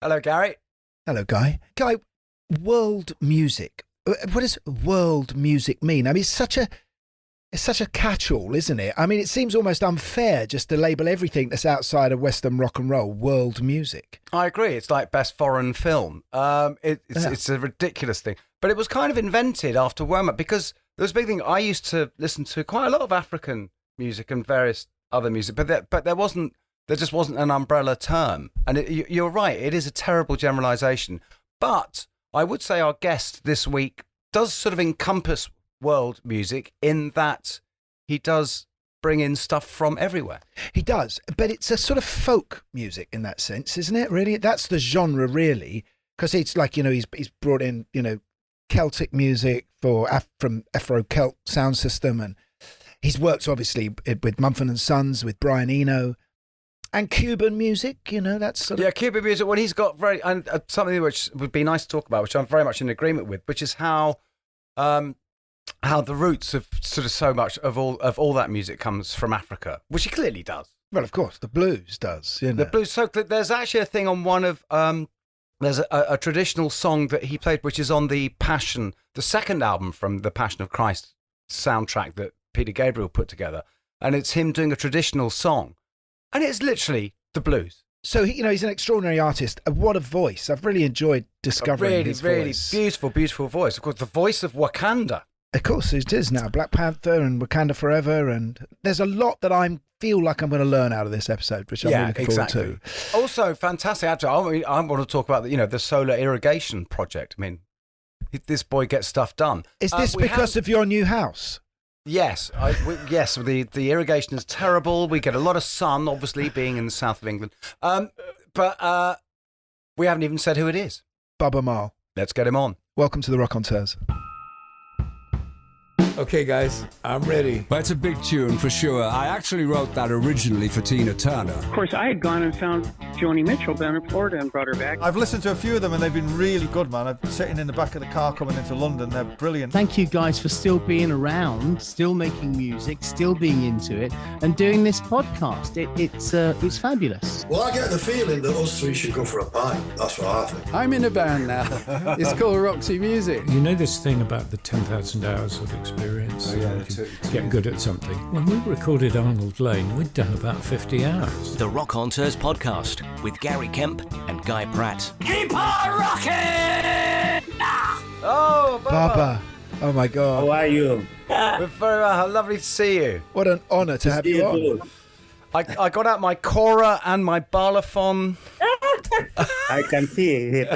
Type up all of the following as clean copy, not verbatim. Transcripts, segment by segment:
Hello, Gary. Hello, Guy. Guy, world music. What does world music mean? I mean, it's such a catch-all, isn't it? I mean, it seems almost unfair just to label everything that's outside of Western rock and roll world music. I agree. It's like best foreign film. It's a ridiculous thing. But it was kind of invented after Wehrmacht because there was a big thing. I used to listen to quite a lot of African music and various other music, but there just wasn't an umbrella term. And you're right, it is a terrible generalisation. But I would say our guest this week does sort of encompass world music in that he does bring in stuff from everywhere. He does, but it's a sort of folk music in that sense, isn't it? Really, that's the genre, really, because it's like, he's brought in, Celtic music from Afro-Celt sound system, and he's worked obviously with Mumford and Sons, with Brian Eno, and Cuban music. That's sort of Cuban music. Well, he's got something which would be nice to talk about, which I'm very much in agreement with, which is how the roots of sort of so much of all that music comes from Africa, which he clearly does. Well, of course, the blues does. The blues. So there's actually a thing on one of there's a traditional song that he played, which is on the second album from the Passion of Christ soundtrack that Peter Gabriel put together, and it's him doing a traditional song, and it's literally the blues. So he's an extraordinary artist. What a voice! I've really enjoyed discovering his voice. Really beautiful, beautiful voice. Of course, the voice of Wakanda. Of course, it is now. Black Panther and Wakanda Forever. And there's a lot that I feel like I'm going to learn out of this episode, which I'm really looking forward to. Also, fantastic. Actually, I want to talk about the solar irrigation project. I mean, this boy gets stuff done. Is this because of your new house? Yes. Yes, the irrigation is terrible. We get a lot of sun, obviously, being in the south of England. But we haven't even said who it is. Baaba Maal. Let's get him on. Welcome to the Rockonteurs. Okay, guys, I'm ready. Well, it's a big tune for sure. I actually wrote that originally for Tina Turner. Of course, I had gone and found Joni Mitchell down in Florida and brought her back. I've listened to a few of them and they've been really good, man. I'm sitting in the back of the car coming into London. They're brilliant. Thank you guys for still being around, still making music, still being into it, and doing this podcast. It's fabulous. Well, I get the feeling that us three should go for a pint. That's what I think. I'm in a band now. It's called Roxy Music. You know this thing about the 10,000 hours of experience? To get good at something. When we recorded Arnold Lane, we'd done about 50 hours. The Rockonteurs podcast with Gary Kemp and Guy Pratt. Keep on rocking! Oh, Baba. Oh, my God. How are you? We're very well. Lovely to see you. What an honour to have you on. I got out my Cora and my Balafon. I can see it.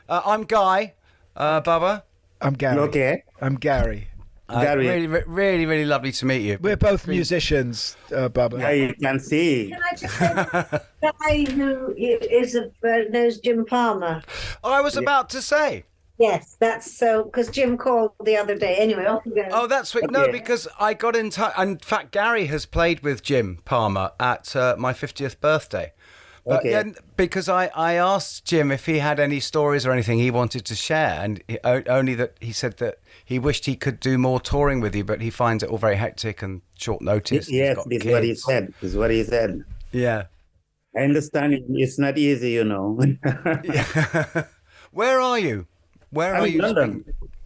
I'm Guy. Baba. I'm Gary. Okay. I'm Gary. Gary. Really, really lovely to meet you. We're both musicians, Baba. I can see. Can I just say, the guy who knows Jim Palmer? I was about to say. Yes, that's so, because Jim called the other day. Anyway, off you go. Oh, that's sweet. Okay. No, because I got in touch. In fact, Gary has played with Jim Palmer at my 50th birthday. Okay. Yeah, because I asked Jim if he had any stories or anything he wanted to share, and only that he said that he wished he could do more touring with you, but he finds it all very hectic and short notice. Yes, it's what he said. It's what he said. Yeah. I understand it's not easy, Yeah. Where are you? Where I'm are in you? London.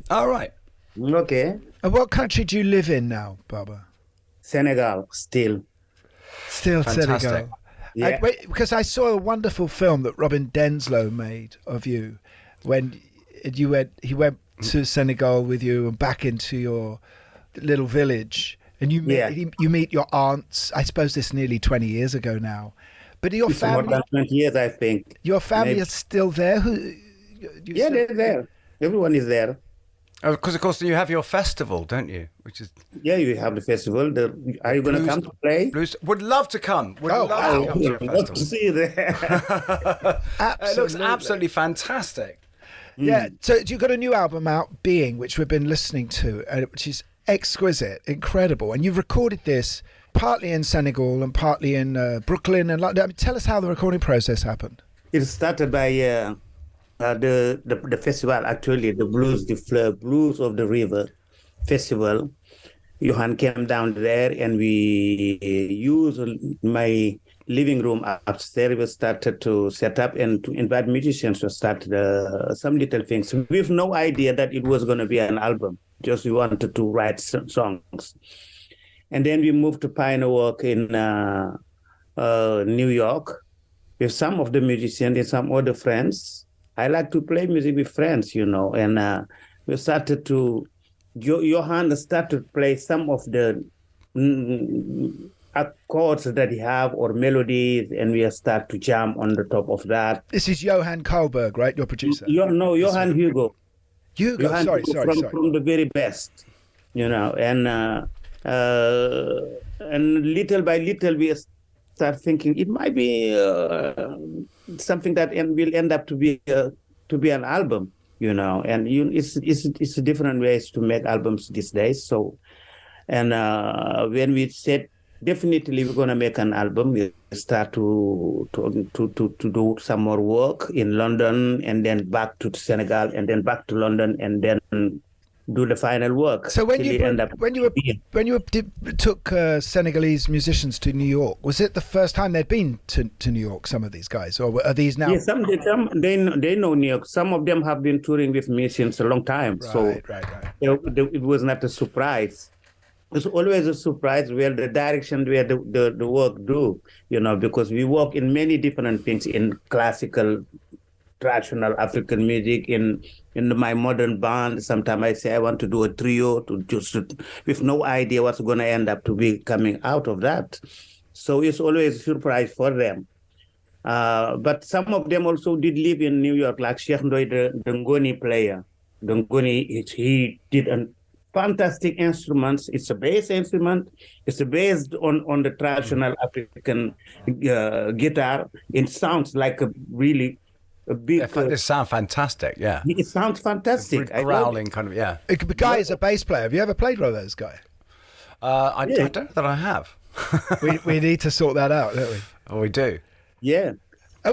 All right. Okay. And what country do you live in now, Baba? Senegal, still. Still Fantastic. Senegal. Yeah. Because I saw a wonderful film that Robin Denslow made of you when he went to Senegal with you and back into your little village, and you meet your aunts. I suppose this nearly 20 years ago now, but your It's family, more than 20 years, I think. Your family is still there. They're there. Everyone is there. Because of course you have your festival, don't you? Which is you have the festival. Are you going to come to play? Would love to come. Would love to come to your festival. Love to see you there. It looks absolutely fantastic. Yeah. So you've got a new album out, Being, which we've been listening to, which is exquisite, incredible, and you've recorded this partly in Senegal and partly in Brooklyn and London. I mean, tell us how the recording process happened. It started by the festival, actually, the Blues of the River festival. Johan came down there and we used my living room upstairs. We started to set up and to invite musicians to start some little things with no idea that it was going to be an album. Just we wanted to write some songs. And then we moved to Pioneer Walk in New York with some of the musicians and some other friends. I like to play music with friends, and we started to, Johan started to play some of the chords that he have or melodies, and we start to jam on the top of that. This is Johan Karlberg, right? Your producer? Johan Hugo. Johan, sorry. From the very best, and little by little we start thinking it might be something that will end up to be an album, and it's different ways to make albums these days. So, and when we said definitely we're going to make an album, we start to do some more work in London, and then back to Senegal, and then back to London, and then do the final work. So when you took Senegalese musicians to New York, was it the first time they'd been to New York? Some of these guys, or are these now? Yeah, some they know New York. Some of them have been touring with me since a long time. Right. It was not a surprise. It's always a surprise where the direction where the work do, because we work in many different things in classical, traditional African music, in my modern band. Sometimes I say I want to do a trio with no idea what's going to end up to be coming out of that. So it's always a surprise for them. But some of them also did live in New York, like Sheikh Ndoye, the Ngoni player. The Ngoni, he did a fantastic instruments. It's a bass instrument. It's based on the traditional African guitar. It sounds like a really big. They sound fantastic. Yeah, it sounds fantastic. Growling kind of. Yeah. Guy is a bass player. Have you ever played one of those, Guy? I don't know that I have. we need to sort that out, don't we? Oh, we do. Yeah.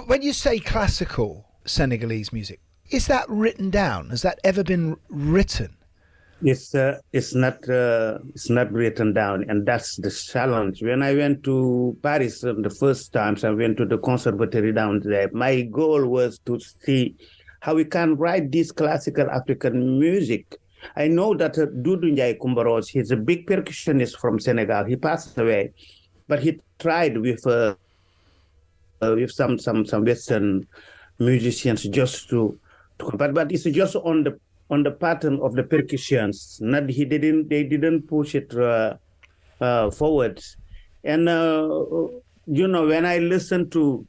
When you say classical Senegalese music, is that written down? Has that ever been written? It's not written down, and that's the challenge. When I went to Paris the first times, I went to the conservatory down there. My goal was to see how we can write this classical African music. I know that Doudou Ndiaye Kumbaros, he's a big percussionist from Senegal. He passed away, but he tried with some Western musicians just to but it's just on the pattern of the percussions. They didn't push it forward. And when I listen to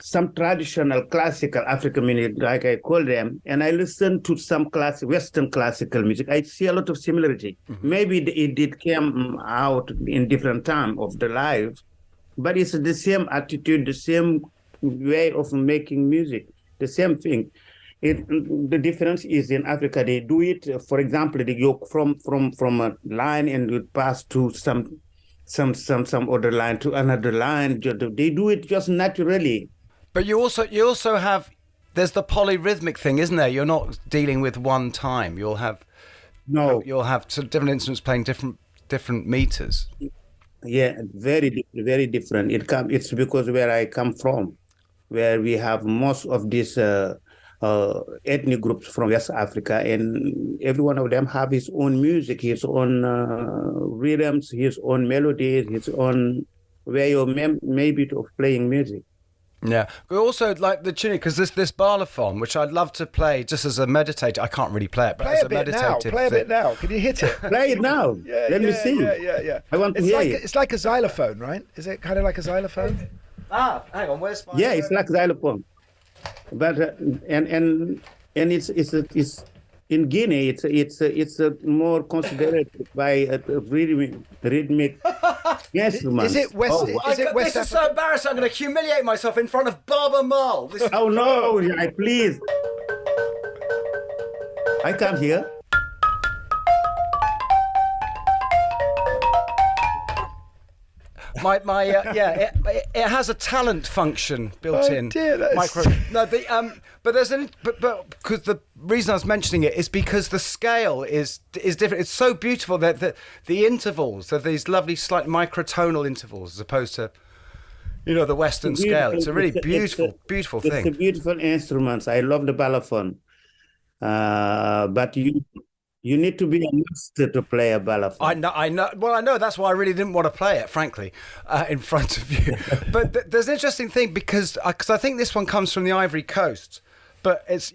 some traditional classical African music, like I call them, and I listen to some Western classical music, I see a lot of similarity. Mm-hmm. Maybe it did come out in different time of the life, but it's the same attitude, the same way of making music, the same thing. The difference is in Africa, they do it, for example, they go from a line and would pass to some other line to another line. They do it just naturally. But you also have, there's the polyrhythmic thing, isn't there? You're not dealing with one time. You'll have sort of different instruments playing different meters. Yeah, very, very different. It's because where I come from, where we have most of these ethnic groups from West Africa, and every one of them have his own music, his own rhythms, his own melodies, his own way of maybe of playing music. Yeah, we also like the tuning, because this balafon, which I'd love to play just as a meditator. I can't really play it, but as a meditative Play a bit now. Can you hit it? Play it now. Let me see. Yeah. I want to hear it. It's like a xylophone, right? Is it kind of like a xylophone? Hang on. Where's my? Yeah, it's like xylophone. But and it's in Guinea it's more considered by a rhythmic instrument. Is it West? This is so embarrassing. I'm going to humiliate myself in front of Baaba Maal. Oh no! Please, I can't hear. It has a talent function built in. Dear, but because the reason I was mentioning it is because the scale is different. It's so beautiful that the intervals are these lovely, slight microtonal intervals, as opposed to the Western scale. It's a really beautiful thing. It's a beautiful instrument. I love the balafon. But you need to be a master to play a balafon. I know. Well, I know. That's why I really didn't want to play it, frankly, in front of you. But there's an interesting thing because I think this one comes from the Ivory Coast. But it's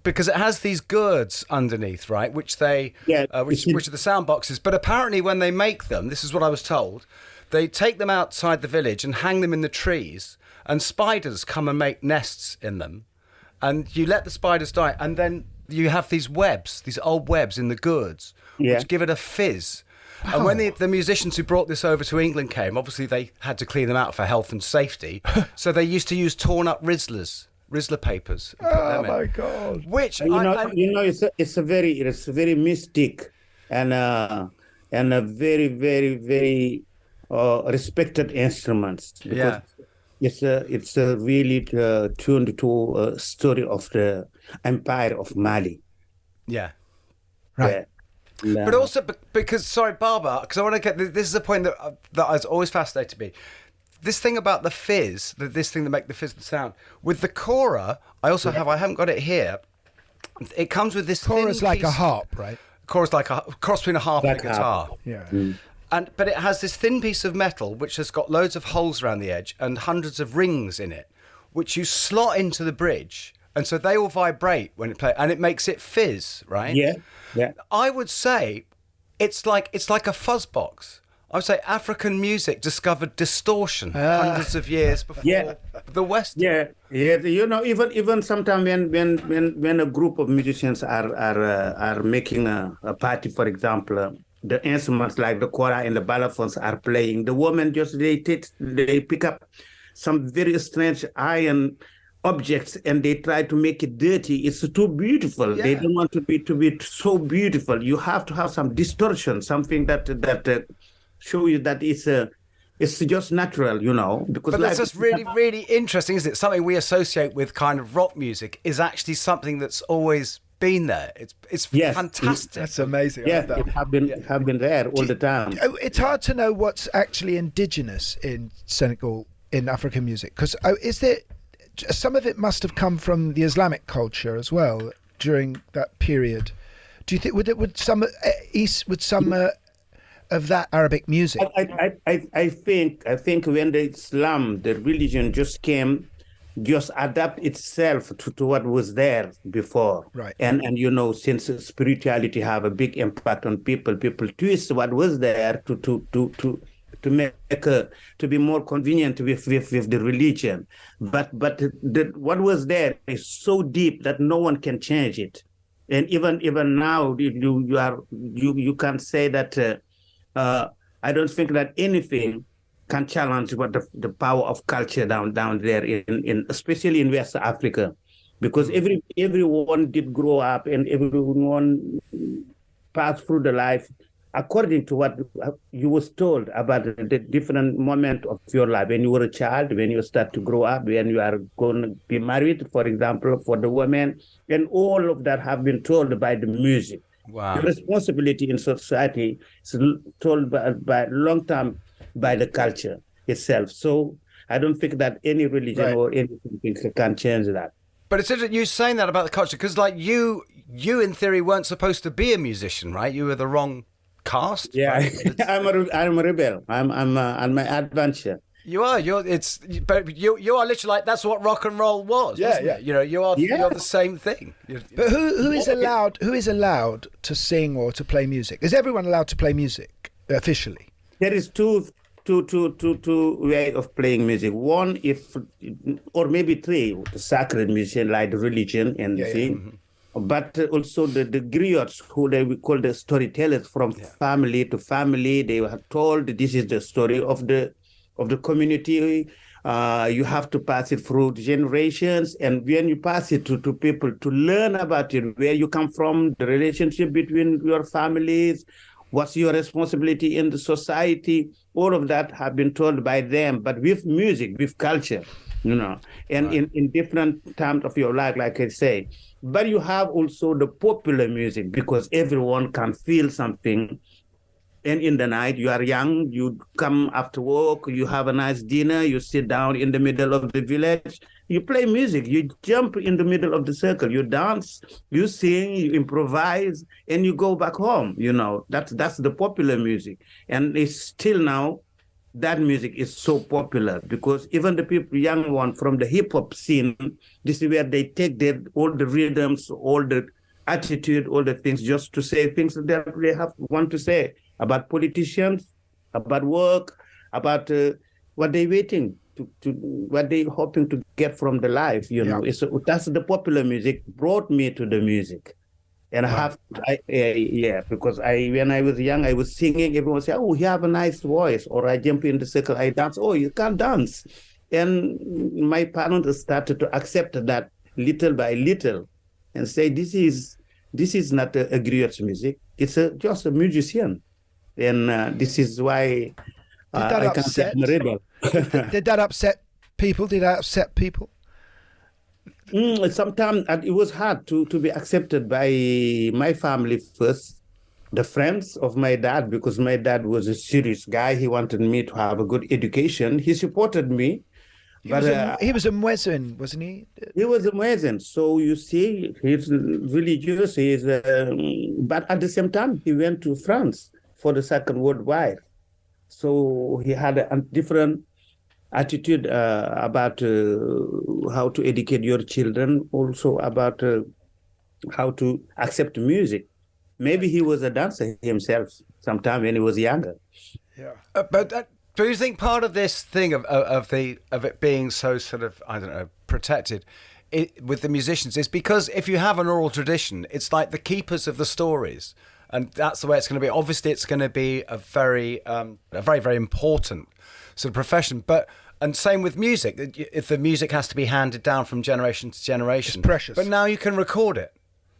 because it has these gourds underneath, right? Which which are the sound boxes. But apparently, when they make them, this is what I was told, they take them outside the village and hang them in the trees, and spiders come and make nests in them, and you let the spiders die, and then you have these old webs in the gourds, which give it a fizz. Wow. And when the musicians who brought this over to England came, obviously they had to clean them out for health and safety, so they used to use torn up Rizzler papers. Oh my God! Which it's a very mystic and a very very very respected instruments. Yeah, it's a really tuned to a story of the Empire of Mali. Yeah, right. Yeah. But also because Baaba, because I want to get this is a point that has always fascinated me. This thing about the fizz, this thing that makes the fizz the sound. With the kora, I haven't got it here. It comes with this kora's thin like piece, a harp, right? Kora's like a cross between a harp and a guitar. Yeah. But it has this thin piece of metal which has got loads of holes around the edge and hundreds of rings in it, which you slot into the bridge, and so they all vibrate when it plays, and it makes it fizz, right? Yeah. Yeah. I would say it's like a fuzz box. I would say African music discovered distortion hundreds of years before the West. Yeah. Even sometimes when a group of musicians are making a party, for example, the instruments like the kora and the balafons are playing. The women they pick up some very strange iron objects and they try to make it dirty. It's too beautiful. Yeah. They don't want to be so beautiful. You have to have some distortion, something that show you that it's just natural, because. But that's just really, really interesting, isn't it? Something we associate with kind of rock music is actually something that's always been there. It's fantastic. That's amazing. Yeah, it have been there all the time. It's hard to know what's actually indigenous in Senegal in African music, because is there some of it must have come from the Islamic culture as well during that period. Do you think would some of that Arabic music? I think when the Islam, the religion, just adapt itself to what was there before, right? And since spirituality have a big impact on people twist what was there to make to be more convenient with the religion, but what was there is so deep that no one can change it, and even now you can say that. I don't think that anything can challenge what the power of culture down there in especially in West Africa, because everyone did grow up and everyone passed through the life according to what you was told about the different moment of your life. When you were a child, when you start to grow up, when you are going to be married, for example, for the women, and all of that have been told by the music. Wow. The responsibility in society is told by long time by the culture itself. So I don't think that any religion or anything can change that. But it's interesting you saying that about the culture, because like you in theory weren't supposed to be a musician, right? You were the wrong caste. Yeah, right? I'm a rebel. I'm on my adventure. You are. You are literally like that's what rock and roll was. Yeah, wasn't yeah. it? You're the same thing. But who is allowed to sing or to play music? Is everyone allowed to play music officially? There is two way of playing music. One, or maybe three, the sacred musician like the religion and thing. But also the griots, who we call the storytellers from family to family. They were told this is the story of the community. You have to pass it through generations, and when you pass it to people to learn about it, where you come from, the relationship between your families, what's your responsibility in the society, all of that have been told by them, but with music, with culture, and in different times of your life, like I say. But you have also the popular music, because everyone can feel something And in the night, you are young, you come after work, you have a nice dinner, you sit down in the middle of the village, you play music, you jump in the middle of the circle, you dance, you sing, you improvise, and you go back home. That's the popular music. And it's still now, that music is so popular because even the people, young one from the hip hop scene, this is where they take all the rhythms, all the attitude, all the things, just to say things that they want to say about politicians, about work, about what they're waiting to what they're hoping to get from the life. That's the popular music brought me to the music. And because when I was young, I was singing. Everyone said, "Oh, you have a nice voice." Or I jump in the circle, I dance. "Oh, you can't dance." And my parents started to accept that little by little, and say, "This is not a griot music. It's just a musician." And this is why I can't say I'm a rebel. Did that upset people? Did that upset people? Sometimes it was hard to be accepted by my family first, the friends of my dad, because my dad was a serious guy. He wanted me to have a good education. He supported me. He was a Muezzin, wasn't he? He was a Muezzin. So you see, he's religious. But at the same time, he went to France for the Second World War. So he had a different attitude about how to educate your children, also about how to accept music. Maybe he was a dancer himself sometime when he was younger. Yeah. Do you think part of this thing of it being so sort of, I don't know, protected with the musicians is because if you have an oral tradition, it's like the keepers of the stories, and that's the way it's going to be. Obviously, it's going to be a very, very important sort of profession, and same with music. If the music has to be handed down from generation to generation, it's precious. But now you can record it.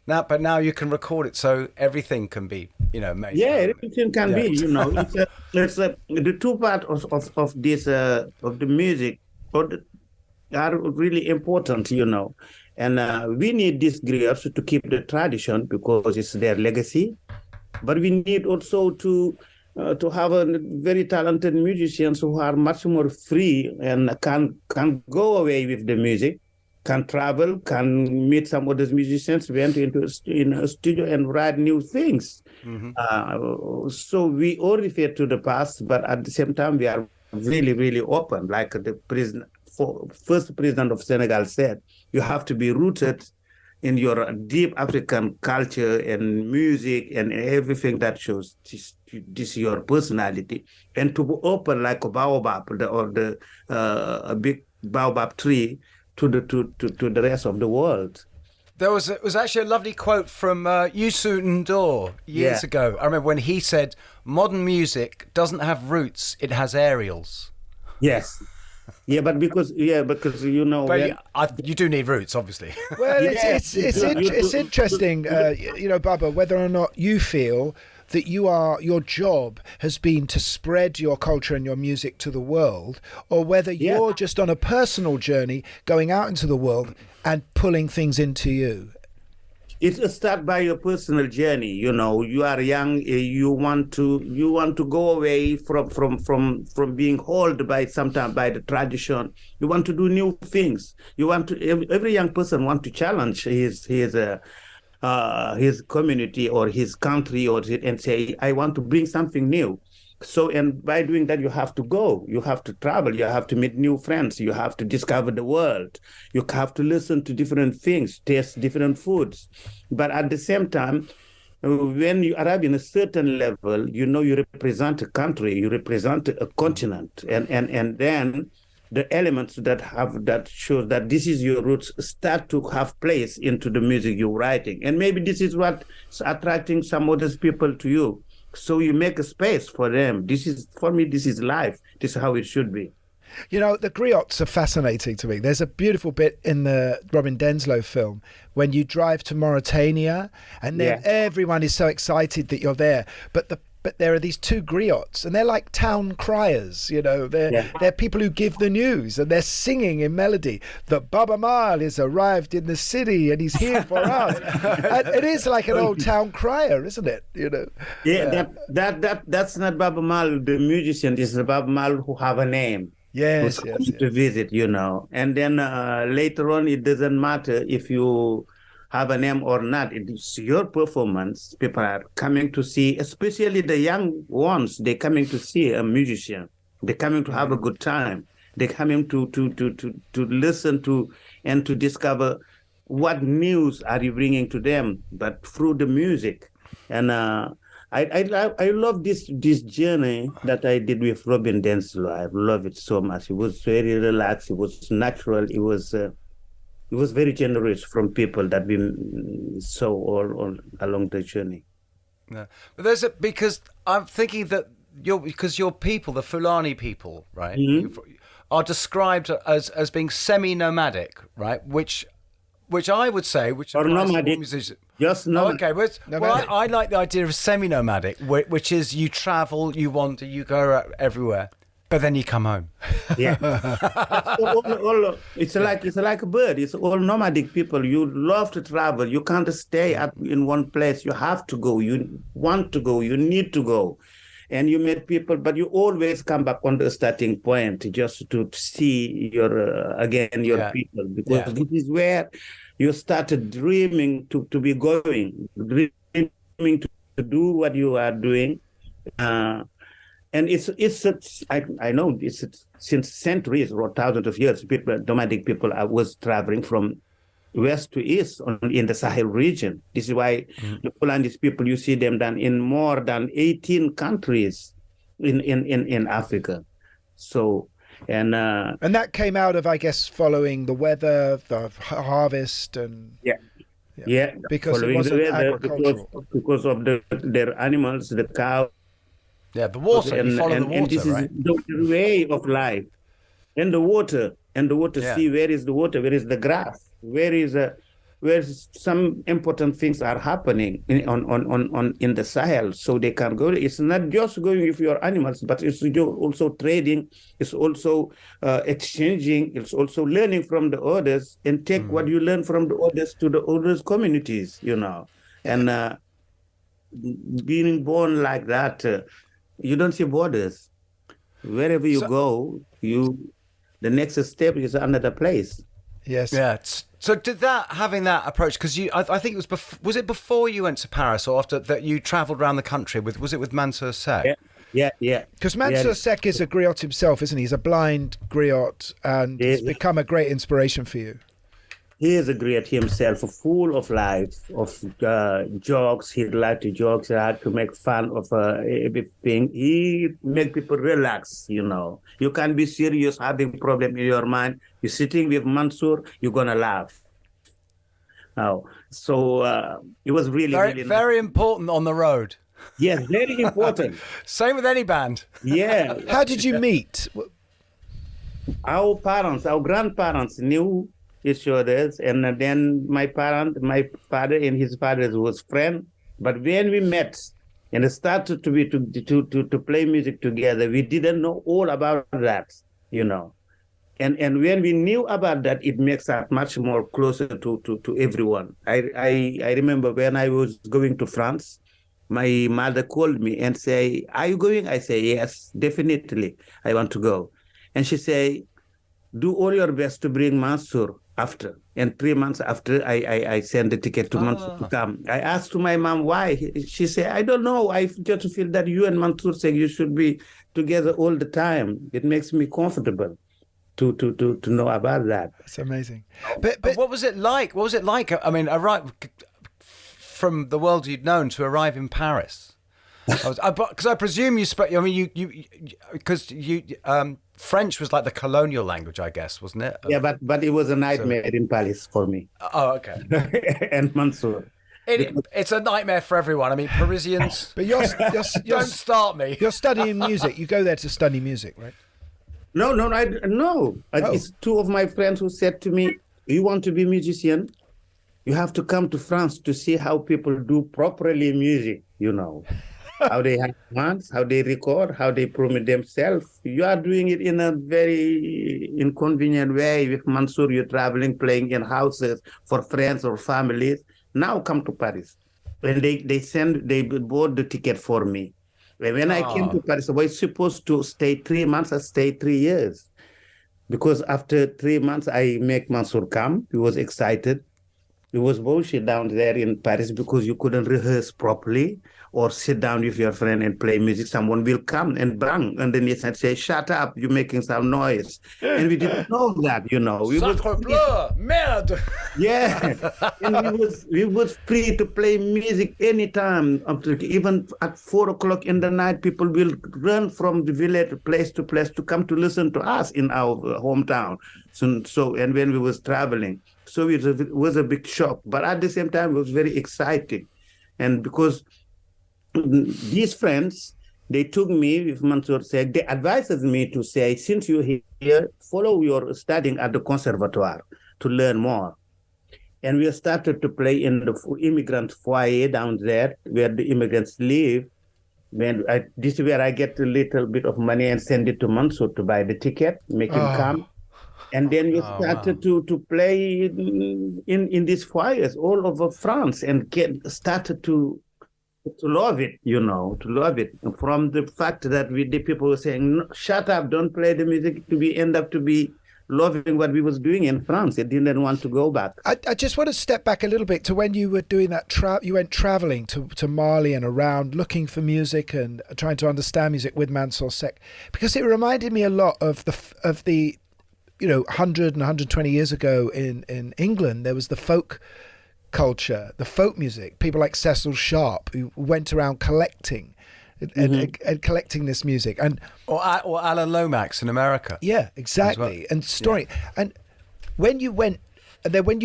Now you can record it, so everything can be, made. Yeah, everything can be. It's the two parts of this of the music are really important. And we need these griots to keep the tradition because it's their legacy. But we need also to have a very talented musicians who are much more free and can go away with the music, can travel, can meet some other musicians, went in a studio and write new things. Mm-hmm. So we all refer to the past, but at the same time we are really, really open. Like the first president of Senegal said, you have to be rooted in your deep African culture and music and everything that shows this your personality, and to be open like a baobab or a big baobab tree to the rest of the world. It was actually a lovely quote from Youssou N'Dour years ago. I remember when he said, "Modern music doesn't have roots; it has aerials." Yes. Yeah, but because you do need roots, obviously. Well, it's interesting, Baaba, whether or not you feel that your job has been to spread your culture and your music to the world, or whether you're just on a personal journey going out into the world and pulling things into you. It's a start by your personal journey. You are young. You want to go away from being held by the tradition. You want to do new things. Every young person want to challenge his community or his country and say, I want to bring something new. So, and by doing that, you have to go, you have to travel, you have to meet new friends, you have to discover the world, you have to listen to different things, taste different foods. But at the same time, when you arrive in a certain level, you represent a country, you represent a continent, and then the elements that show that this is your roots start to have place into the music you're writing. And maybe this is what's attracting some other people to you. So you make a space for them. For me, this is life. This is how it should be. The griots are fascinating to me. There's a beautiful bit in the Robin Denslow film when you drive to Mauritania and then everyone is so excited that you're there. But but there are these two griots, and they're like town criers. They're people who give the news, and they're singing in melody that Baaba Maal has arrived in the city and he's here for us. And it is like an old town crier, isn't it? That's not Baaba Maal, the musician. It's the Baaba Maal who have a name. Yes. To visit, and then later on, it doesn't matter if you have a name or not. It's your performance. People are coming to see, especially the young ones. They're coming to see a musician. They're coming to have a good time. They're coming to listen to and to discover what news are you bringing to them, but through the music. And I love this journey that I did with Robin Denslow. I love it so much. It was very relaxed. It was natural. It was very generous from people that we saw all along the journey. Yeah, but because I'm thinking that your people, the Fulani people, right, are described as being semi-nomadic, right, which I would say, or nomadic. Just nomadic. Okay, well, I like the idea of semi-nomadic, which is you travel, you wander, you go everywhere, but then you come home. Yeah, it's like a bird. It's all nomadic people. You love to travel. You can't stay in one place. You have to go. You want to go. You need to go. And you meet people, but you always come back on the starting point just to see your people, because this is where you started dreaming to be going, dreaming to do what you are doing. And I know it's since centuries or thousands of years, nomadic people was traveling from west to east in the Sahel region. This is why the Polandese people, you see them in more than 18 countries in Africa. So, and that came out of, I guess, following the weather, the harvest, and because it wasn't agricultural. Because of their animals, the cow. Yeah, the water. You follow the water, and this right? is the way of life. And the water. See, where is the water? Where is the grass? Where some important things are happening in the Sahel, so they can go. It's not just going with your animals, but it's also trading. It's also exchanging. It's also learning from the others and take what you learn from the others to the others' communities. And being born like that, you don't see borders. Wherever you go, the next step is another place. Yes. Yeah. So did having that approach, because I think it was it before you went to Paris or after that you travelled around the country was it with Mansour Seck? Yeah. Because Mansour Seck is a griot himself, isn't he? He's a blind griot, and he's become a great inspiration for you. He is a griot himself, full of life, of jokes. He liked to jokes. He had to make fun of everything. He make people relax. You can't be serious, having problem in your mind. You're sitting with Mansour, you're gonna laugh. So it was really nice. Very important on the road. Yes, very important. Same with any band. Yeah. How did you meet? Our grandparents knew each other's, and then my father and his father was friends. But when we met and started to play music together, we didn't know all about that, And when we knew about that, it makes us much more closer to everyone. I remember when I was going to France, my mother called me and say, "Are you going?" I say, "Yes, definitely. I want to go." And she say, "Do all your best to bring Mansour after." And 3 months after, I sent the ticket to Mansour to come. I asked my mom why. She said, "I don't know. I just feel that you and Mansour say you should be together all the time. It makes me comfortable to know about that." It's amazing. But what was it like? What was it like? I mean, from the world you'd known to arrive in Paris. Because I presume you spoke. I mean, French was like the colonial language, I guess, wasn't it? Yeah, but it was a nightmare in Paris for me. Oh, okay. And Mansour. It's a nightmare for everyone. I mean, Parisians. But you're don't start me. You're studying music. You go there to study music, right? No. It's two of my friends who said to me, "You want to be a musician? You have to come to France to see how people do properly music, how they have bands, how they record, how they promote themselves. You are doing it in a very inconvenient way. With Mansour, you're traveling, playing in houses for friends or families. Now come to Paris. And they bought the ticket for me. When I came to Paris, I was supposed to stay 3 months. I stayed 3 years. Because after 3 months, I make Mansour come. He was excited. It was bullshit down there in Paris because you couldn't rehearse properly or sit down with your friend and play music. Someone will come and bang underneath and say, shut up, you're making some noise. And we didn't know that, you know. Sacre bleu, merde! Yeah. And we was free to play music anytime. Even at 4 o'clock in the night, people will run from the village place to place to come to listen to us in our hometown. So and when we was traveling. So it was a big shock, but at the same time, it was very exciting. And because these friends, they took me, with Mansour said, they advised me to say, since you're here, follow your studying at the conservatoire to learn more. And we started to play in the immigrant foyer down there, where the immigrants live. This is where I get a little bit of money and send it to Mansour to buy the ticket, make him come. And then we started to play in these foyers all over France and started to love it, you know, to love it. From the fact that the people were saying, no, shut up, don't play the music, we end up to be loving what we was doing in France. They didn't want to go back. I just want to step back a little bit to when you were doing that. You went traveling to Mali and around looking for music and trying to understand music with Mansour Seck, because it reminded me a lot of the 100 and 120 years ago in England, there was the folk culture, the folk music, people like Cecil Sharp who went around collecting and collecting this music, or Alan Lomax in America. Yeah, exactly. Well. And story. Yeah. And when you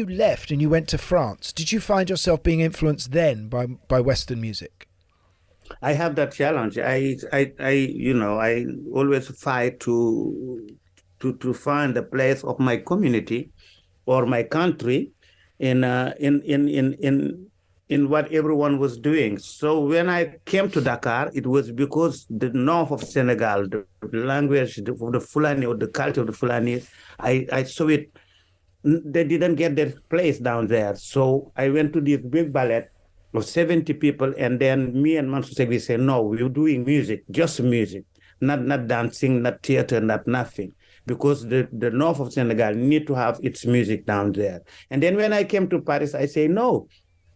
left and you went to France, did you find yourself being influenced then by Western music? I have that challenge. I always fight to find the place of my community or my country in what everyone was doing. So when I came to Dakar, it was because the north of Senegal, the language of the Fulani or the culture of the Fulani, I saw it. They didn't get their place down there. So I went to this big ballet of 70 people, and then me and Mansour Seck, we said, no, we're doing music, just music, not dancing, not theater, not nothing. Because the north of Senegal need to have its music down there. And then when I came to Paris, I say, no,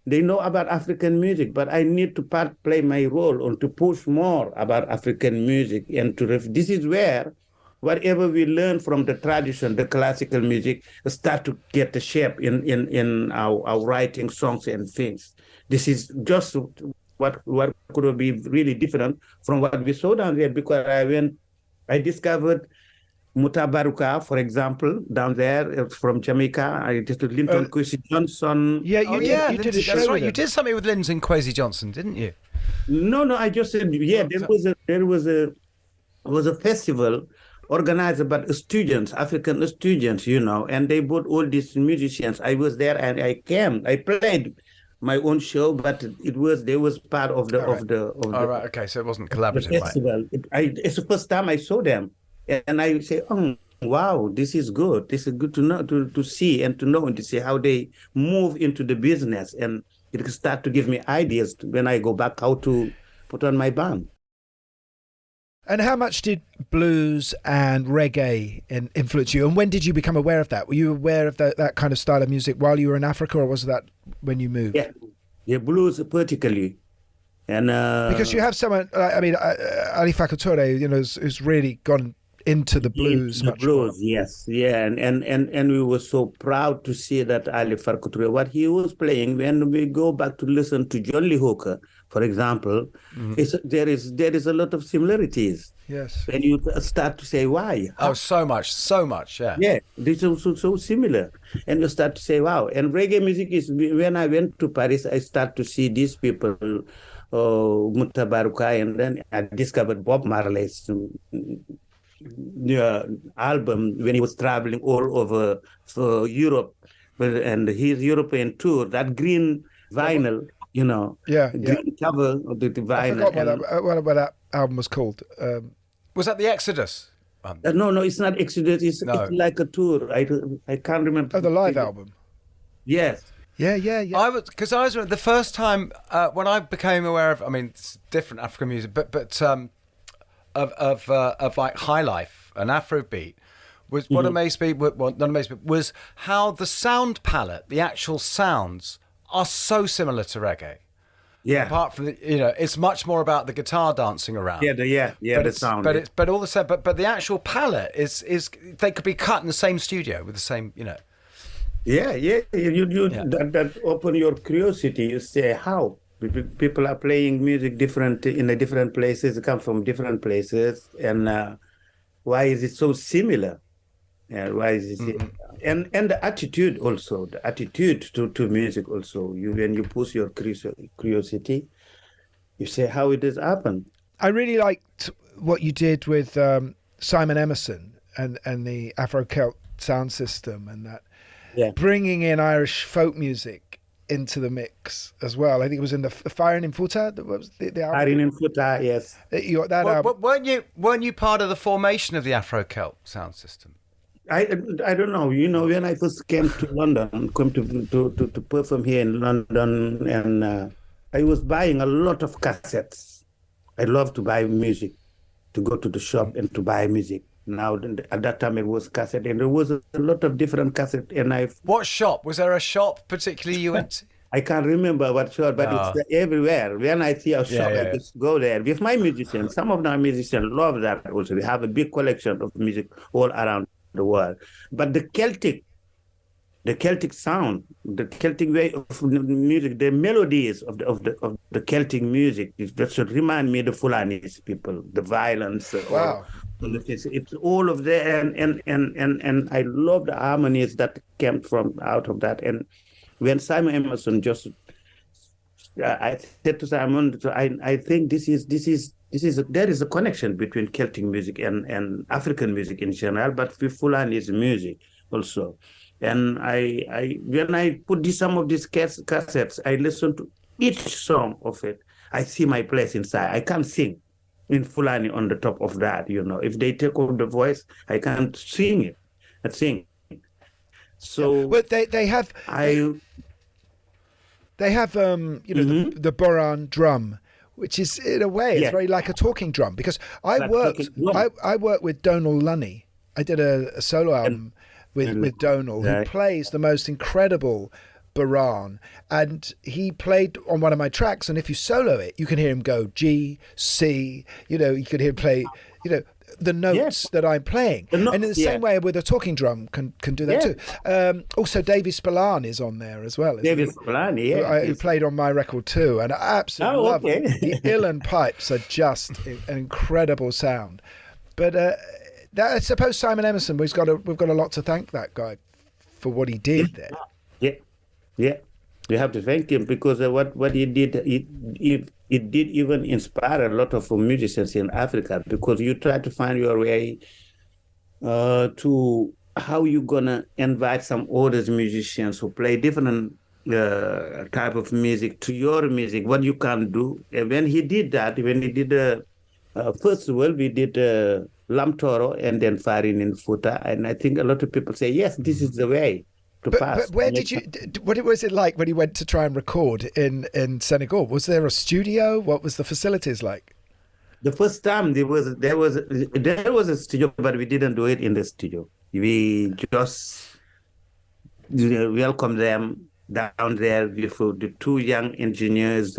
they know about African music, but I need to play my role on to push more about African music. And this is where whatever we learn from the tradition, the classical music, start to get the shape in our writing songs and things. This is just what could be really different from what we saw down there, because I discovered Mutabaruka, for example, down there from Jamaica. I did Linton Kwesi Johnson. Yeah, you did a show. That's right. You did something with Linton Kwesi Johnson, didn't you? No. I just said there was a festival organized by students, African students, and they brought all these musicians. I was there and I came. I played my own show, but they was part of the All right. Okay, so it wasn't collaborative. Festival. It's the first time I saw them. And I say, oh, wow, this is good. This is good to know, to see and to know and to see how they move into the business. And it can start to give me ideas when I go back how to put on my band. And how much did blues and reggae influence you? And when did you become aware of that? Were you aware of that kind of style of music while you were in Africa, or was that when you moved? Yeah, blues particularly. And because you have someone, Ali Fakoture, who's really gone into the blues. The blues, yes, yeah, and we were so proud to see that Ali Farka, what he was playing. When we go back to listen to John Lee Hooker, for example, there is a lot of similarities. Yes, when you start to say why. So much, yeah. Yeah, this is so similar, and you start to say wow. And reggae music is, when I went to Paris, I start to see these people. Mutabaruka, and then I discovered Bob Marley's album when he was traveling all over Europe, and his European tour, that green vinyl, green cover of the vinyl. I forgot what that album was called. Was that the Exodus? No, it's not Exodus. It's like a tour. I can't remember. Oh, the live album. Yes. Yeah. I was the first time when I became aware of. I mean, it's different African music, but of like high life and Afrobeat was what amazed me. Not amazed me was how the sound palette, the actual sounds, are so similar to reggae. Yeah. Apart from it's much more about the guitar dancing around. The sound. But all the same. But the actual palette is they could be cut in the same studio with the same. Yeah. That open your curiosity. You say how people are playing music different in the different places. Come from different places, and why is it so similar? Why is it? And the attitude also, the attitude to music also. When you push your curiosity, you say how it has happened. I really liked what you did with Simon Emerson and the Afro-Celt sound system and that. Yeah. Bringing in Irish folk music into the mix as well. I think it was in the Firing in Futa. What was the album? Firing in Futa, yes. Weren't you part of the formation of the Afro-Celt sound system? I don't know. When I first came to London, to perform here in London, and I was buying a lot of cassettes. I love to buy music, to go to the shop and to buy music. Now, at that time, it was cassette, and there was a lot of different cassette. And what shop? Was there a shop particularly you went to? I can't remember what shop, but it's everywhere. When I see a shop, I just go there. With my musicians, some of our musicians love that also. We have a big collection of music all around the world. But the Celtic sound, the Celtic way of music, the melodies of the Celtic music, that should remind me of the Fulanese people, the violence. Wow. It's all of that, and I love the harmonies that came out of that. And when Simon Emerson I said to Simon, I think there is a connection between Celtic music and African music in general, but with Fulanese music also. And when I put some of these cassettes, I listen to each song of it. I see my place inside. I can't sing in Fulani on the top of that, If they take off the voice, I can't sing it. So well, they have the Boran drum, which is in a way it's very like a talking drum, because I worked with Donal Lunny. I did a solo album with Donal, who plays the most incredible Boran, and he played on one of my tracks, and if you solo it, you can hear him go G, C, you could hear him play, the notes that I'm playing. And in the same way with a talking drum can do that too. Also, Davy Spillane is on there as well. Davy Spillane, who played on my record too, and I absolutely love it. The uilleann pipes are just an incredible sound. But I suppose Simon Emerson, we've got a lot to thank that guy for what he did there. Yeah, we have to thank him, because what he did, it did even inspire a lot of musicians in Africa, because you try to find your way to how you're gonna invite some other musicians who play different type of music to your music, what you can do. And when he did that, first of all, we did Lam Toro and then Farin in Futa, and I think a lot of people say, yes, this is the way. But where what was it like when you went to try and record in Senegal? Was there a studio? What was the facilities like? The first time there was a studio, but we didn't do it in the studio. We just welcomed them down there with the two young engineers,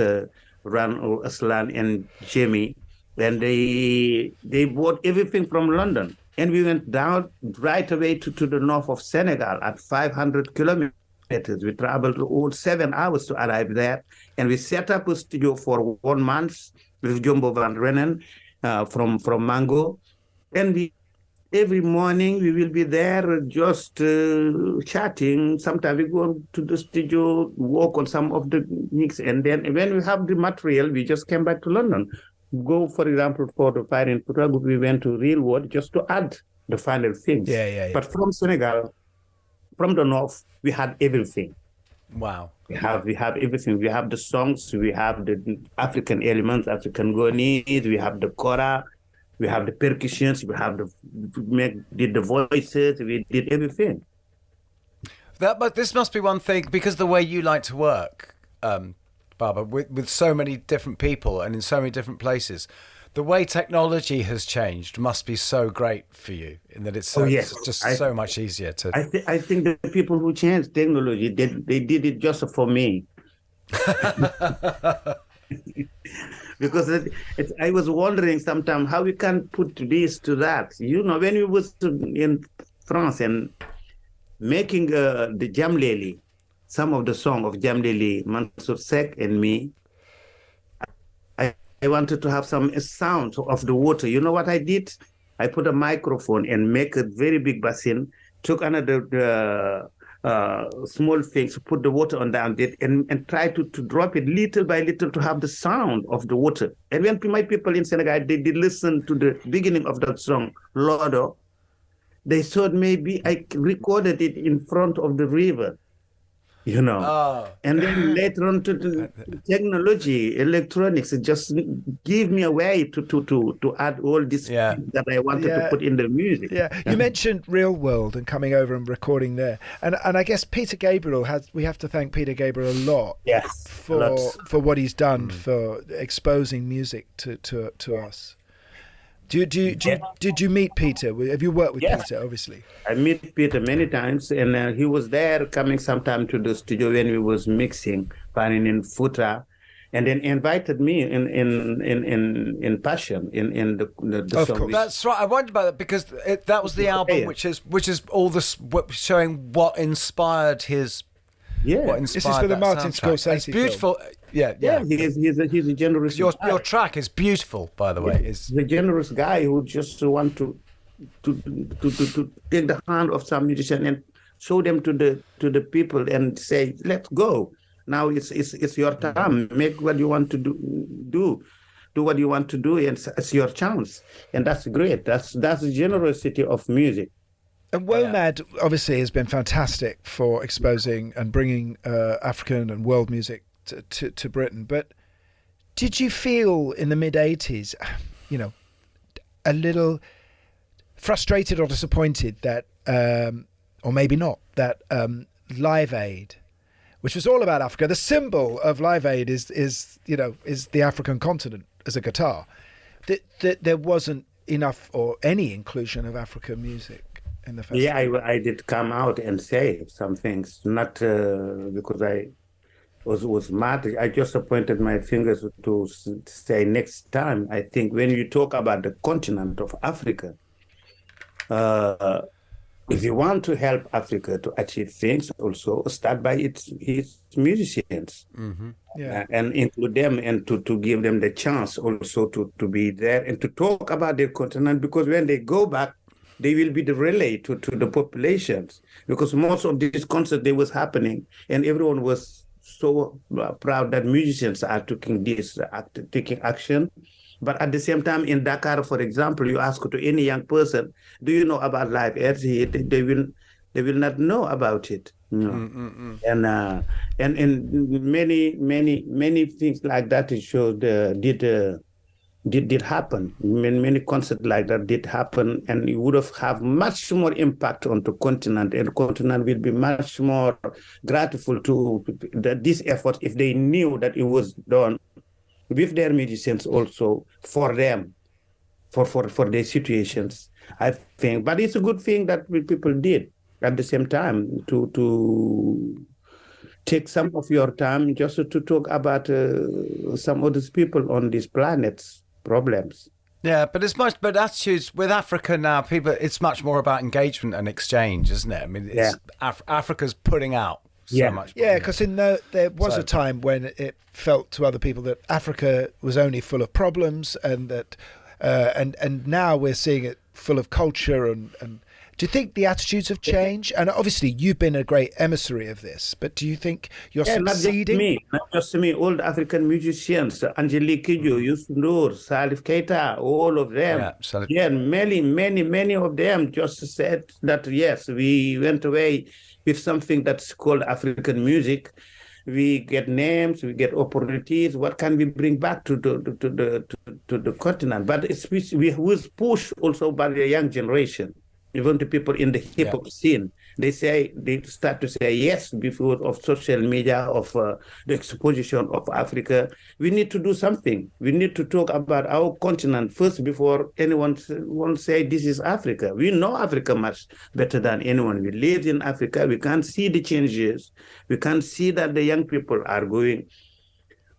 Ran Aslan and Gimme, and they bought everything from London. And we went down right away to the north of Senegal at 500 kilometers. We traveled all 7 hours to arrive there. And we set up a studio for 1 month with Jumbo Van Rennen from Mango. And every morning we will be there just chatting. Sometimes we go to the studio, work on some of the mix. And then when we have the material, we just came back to London. Go, for example, for the Fire in Putrago, we went to Real World just to add the final things. Yeah. But from Senegal, from the north, we had everything. Wow. We have everything. We have the songs. We have the African elements, African Gonese. We have the kora. We have the percussions. We have did the voices. We did everything. But this must be one thing, because the way you like to work, Baaba, with so many different people and in so many different places, the way technology has changed must be so great for you, in that it's just so much easier to. I think the people who changed technology, they did it just for me. Because I was wondering sometimes how we can put this to that. You know, when we was in France and making the Jamleli, some of the song of Jamleli, Mansour Seck and me, I wanted to have some sound of the water. You know what I did? I put a microphone and make a very big basin, took another small things, put the water on down it, and try to drop it little by little to have the sound of the water. And when my people in Senegal, they did listen to the beginning of that song, Lodo, they thought maybe I recorded it in front of the river, you know. Oh. And then later on to the technology, electronics, it just give me a way to add all this that I wanted to put in the music. Yeah, you mentioned Real World and coming over and recording there. And I guess Peter Gabriel we have to thank Peter Gabriel a lot for what he's done for exposing music to us. Did you meet Peter? Have you worked with Peter, obviously? I met Peter many times, and he was there coming sometime to the studio when we was mixing, playing in Futa, and then invited me in Passion, in the song. That's right. I wondered about that, because that was the album which is all this showing what inspired his. Yeah, what inspired this is for the Martin Scorsese. It's beautiful. Film. Yeah. He's a generous. Your track is beautiful, by the way. He's a generous guy who just want to take the hand of some musician and show them to the people and say, let's go. Now it's your time. Make what you want to do what you want to do, and it's your chance. And that's great. That's the generosity of music. And WOMAD obviously has been fantastic for exposing and bringing African and world music to Britain. But did you feel in the mid-'80s, a little frustrated or disappointed that, or maybe not, that Live Aid, which was all about Africa, the symbol of Live Aid is the African continent as a guitar, that there wasn't enough or any inclusion of African music? In the festival? Yeah, I did come out and say some things, not because I was mad. I just pointed my fingers to say next time. I think when you talk about the continent of Africa, if you want to help Africa to achieve things, also start by its musicians, and include them, and to give them the chance also to be there and to talk about their continent, because when they go back, they will be the relay to the populations, because most of these concerts, they was happening and everyone was so proud that musicians are taking action. But at the same time, in Dakar, for example, you ask to any young person, do you know about Live Aid? They will not know about it. And many things like that, it showed did happen. Many concerts like that did happen, and it would have much more impact on the continent, and the continent will be much more grateful to this effort if they knew that it was done with their musicians also, for them, for their situations, I think. But it's a good thing that people did at the same time to take some of your time just to talk about some other people on these planets. Problems. Yeah, but attitudes with Africa now, it's much more about engagement and exchange, isn't it? I mean, Africa's putting out so much. Yeah, because there was a time when it felt to other people that Africa was only full of problems, and that and now we're seeing it full of culture, and Do you think the attitudes have changed? And obviously, you've been a great emissary of this, but do you think you're succeeding? Not just me, all the African musicians, Angelique Kidjo, Youssou N'Dour, Salif Keita, all of them. Yeah, many of them just said that, yes, we went away with something that's called African music. We get names, we get opportunities. What can we bring back to the continent? But we was pushed also by the young generation, even the people in the hip hop scene. They start to say yes because of social media, of the exposition of Africa. We need to do something. We need to talk about our continent first before anyone won't say this is Africa. We know Africa much better than anyone. We live in Africa. We can see the changes. We can see that the young people are going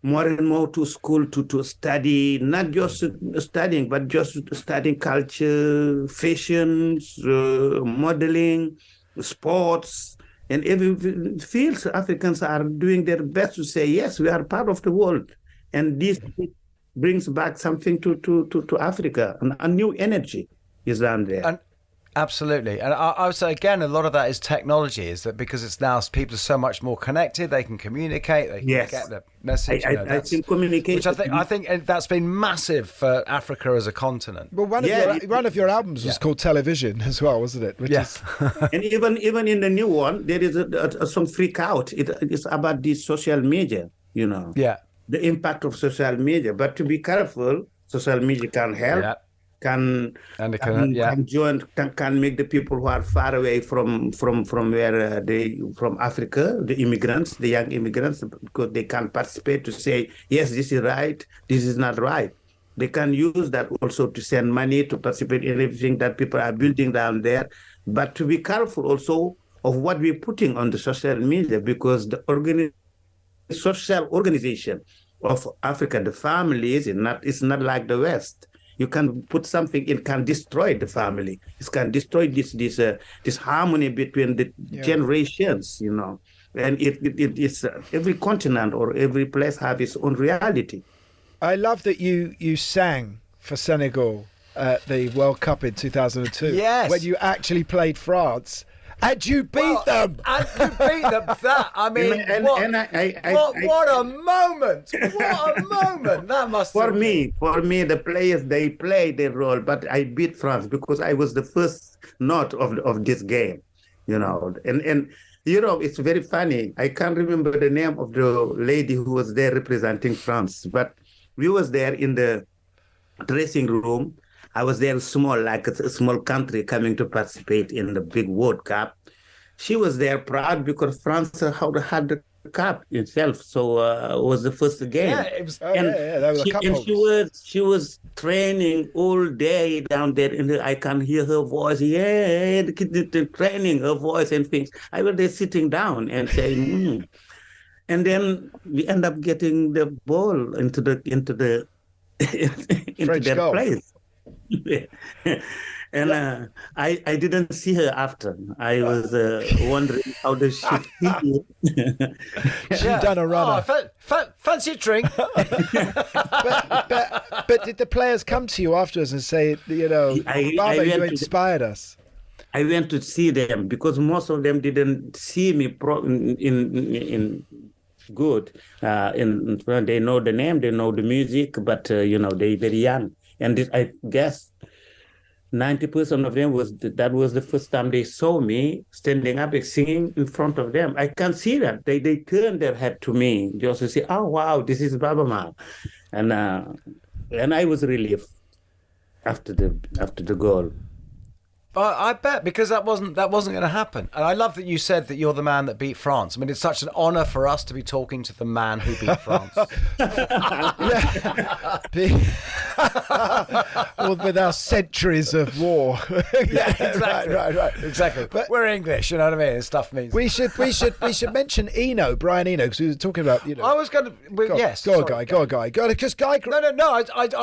more and more to school to study, not just studying, but just studying culture, fashions, modeling, sports, and every fields. Africans are doing their best to say, yes, we are part of the world. And this brings back something to Africa, and a new energy is down there. Absolutely. And I would say, again, a lot of that is technology, is that because it's now people are so much more connected, they can communicate, they can get the message. I think communication. Which I think that's been massive for Africa as a continent. Well, one of your albums was called Television as well, wasn't it? Yes. And even in the new one, there is some freak out. It's about the social media, Yeah. The impact of social media. But to be careful, social media can help. Yeah. Can make the people who are far away from where from Africa, the immigrants, the young immigrants, because they can participate to say, yes, this is right, this is not right. They can use that also to send money to participate in everything that people are building down there. But to be careful also of what we're putting on the social media, because the social organization of Africa, the families, it's not like the West. You can put something, it can destroy the family. It can destroy this harmony between the generations, And it's every continent or every place have its own reality. I love that you sang for Senegal at the World Cup in 2002. Yes. When you actually played France. And you beat them. And you beat them. I mean, what a moment! What a moment! That must for me, the players, they played their role, but I beat France because I was the first note of this game, And it's very funny. I can't remember the name of the lady who was there representing France, but we was there in the dressing room. I was there small, like a small country coming to participate in the big World Cup. She was there proud because France had the cup itself, so it was the first game. Yeah, it was. She was training all day down there, and I can hear her voice. Yeah, the training her voice and things. I was there sitting down and saying, and then we end up getting the ball into their place. And I didn't see her after. I was wondering how does she feel. She done a runner. Fancy a drink. but did the players come to you afterwards and say, Baaba, you inspired us? I went to see them because most of them didn't see me in good. They know the name, they know the music, but they're very young. And I guess 90% of them that was the first time they saw me standing up and singing in front of them. I can see that they turned their head to me just to say, "Oh wow, this is Baaba Maal," and I was relieved after the goal. I bet, because that wasn't going to happen. And I love that you said that you're the man that beat France. I mean, it's such an honour for us to be talking to the man who beat France. Well, with our centuries of war. Yeah, exactly. Right. Exactly. But we're English, you know what I mean? Stuff means. We should mention Eno, Brian Eno, because we were talking about, I was going to. Yes. Go on, Guy. Because Guy. No. But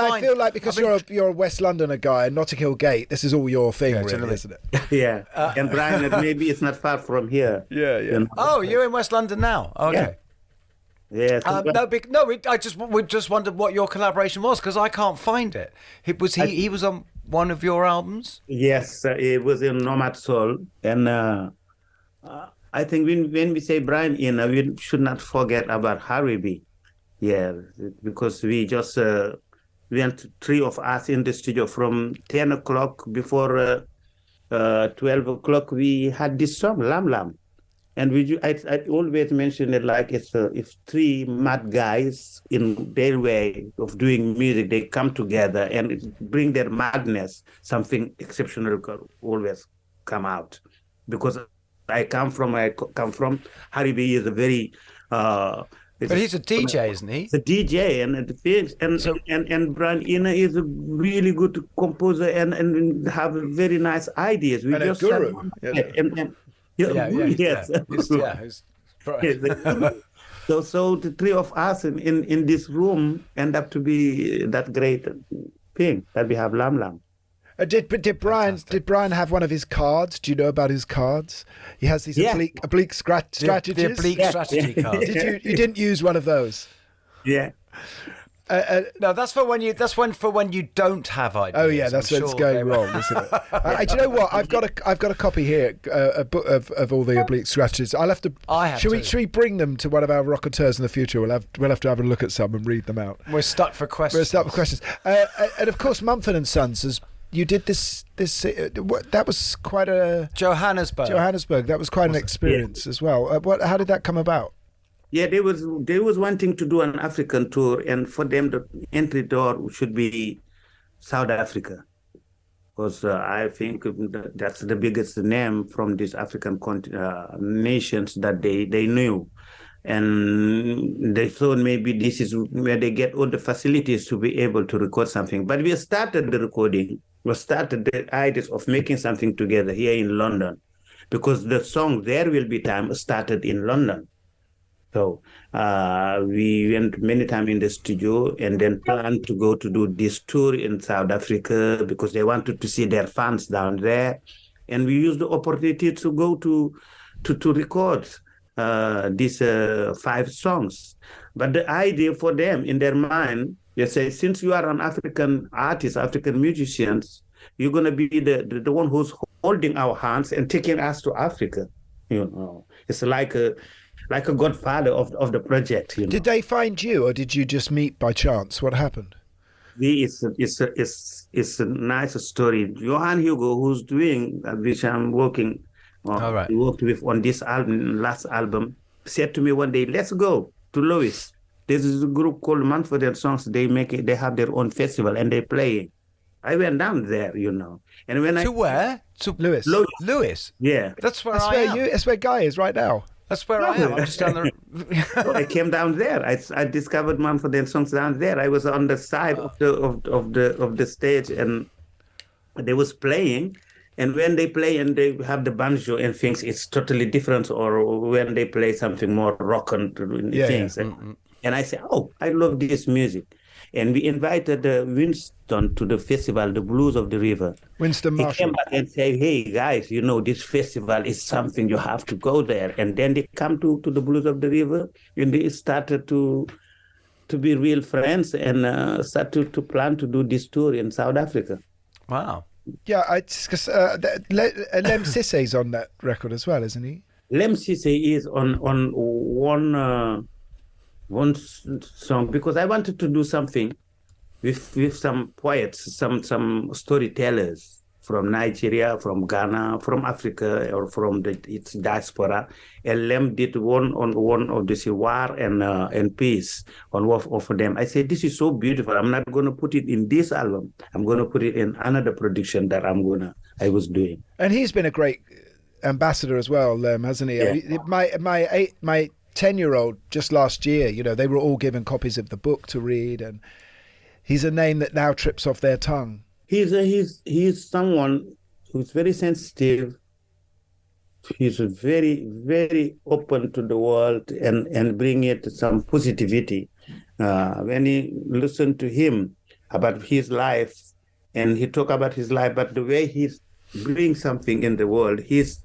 I feel like because you're a West Londoner guy and Notting Hill Gate, this is all your thing, really, isn't it? Yeah. And Brian, maybe it's not far from here. Yeah. Oh, you're in West London now? Okay. Yeah. We just wondered what your collaboration was, because I can't find it. He was on one of your albums? Yes, it was in Nomad Soul. And I think when we say Brian Eno, we should not forget about Harry B. Yeah, because we just went, three of us in the studio from 10 o'clock before 12 o'clock. We had this song, Lam Lam. And I always mention it like it's three mad guys in their way of doing music. They come together and bring their madness. Something exceptional always come out. Because I come from Harry B is a very. But he's a DJ, isn't he? He's a DJ, and Brian Eno is a really good composer and have very nice ideas. We and just a guru. So the three of us in this room end up to be that great thing that we have Lam Lam. Did Brian have one of his cards? Do you know about his cards? He has these oblique strategies. The oblique strategy cards. You didn't use one of those? Yeah. No, that's for when you don't have ideas. Oh yeah, that's when it's going wrong, isn't it? Do you know what? I've got a copy here, a book of all the oblique strategies. Should we bring them to one of our Rockonteurs in the future? We'll have to have a look at some and read them out. We're stuck for questions. And of course, Mumford and Sons. You did this. That was quite a Johannesburg. That was quite an experience as well. How did that come about? Yeah, they was wanting to do an African tour, and for them the entry door should be South Africa, because I think that's the biggest name from these African nations that they knew, and they thought maybe this is where they get all the facilities to be able to record something. But we started the recording. We started the ideas of making something together here in London, because the song There Will Be Time started in London. So we went many times in the studio and then planned to go to do this tour in South Africa because they wanted to see their fans down there. And we used the opportunity to go to record these 5 songs. But the idea for them in their mind, they say, since you are an African artist, African musicians, you're going to be the one who's holding our hands and taking us to Africa. You know, it's like a godfather of the project. You know? Did they find you, or did you just meet by chance? What happened? It's a nice story. Johan Hugo, who's doing which I'm working on, all right. worked with on this last album, said to me one day, "Let's go to Louis. There's a group called Mumford and Sons. They have their own festival and they play." I went down there, you know. And when where? To Louis. Louis. Yeah. That's where Guy is right now. That's where I am. I'm just down the. I came down there. I discovered Mumford and Sons down there. I was on the side of the stage, and they was playing. And when they play and they have the banjo and things, it's totally different. Or when they play something more rock and things, and I say, "Oh, I love this music." And we invited Winston to the festival, the Blues of the River. Winston Marshall. He came back and said, "Hey, guys, you know, this festival is something, you have to go there." And then they come to the Blues of the River, and they started to be real friends and started to plan to do this tour in South Africa. Wow. Yeah, because Lem Sisse's on that record as well, isn't he? Lem Sisse is on one song, because I wanted to do something with some poets, some storytellers from Nigeria, from Ghana, from Africa, or from its diaspora. And Lem did one of the war and peace on one of them. I said, "This is so beautiful. I'm not going to put it in this album. I'm going to put it in another production that I was doing." And he's been a great ambassador as well, Lem, hasn't he? Yeah. My 10-year-old just last year, you know, they were all given copies of the book to read, and he's a name that now trips off their tongue. He's someone who's very sensitive. He's very, very open to the world and bring it some positivity. When you listen to him about his life, and he talk about his life, but the way he's bring something in the world, he's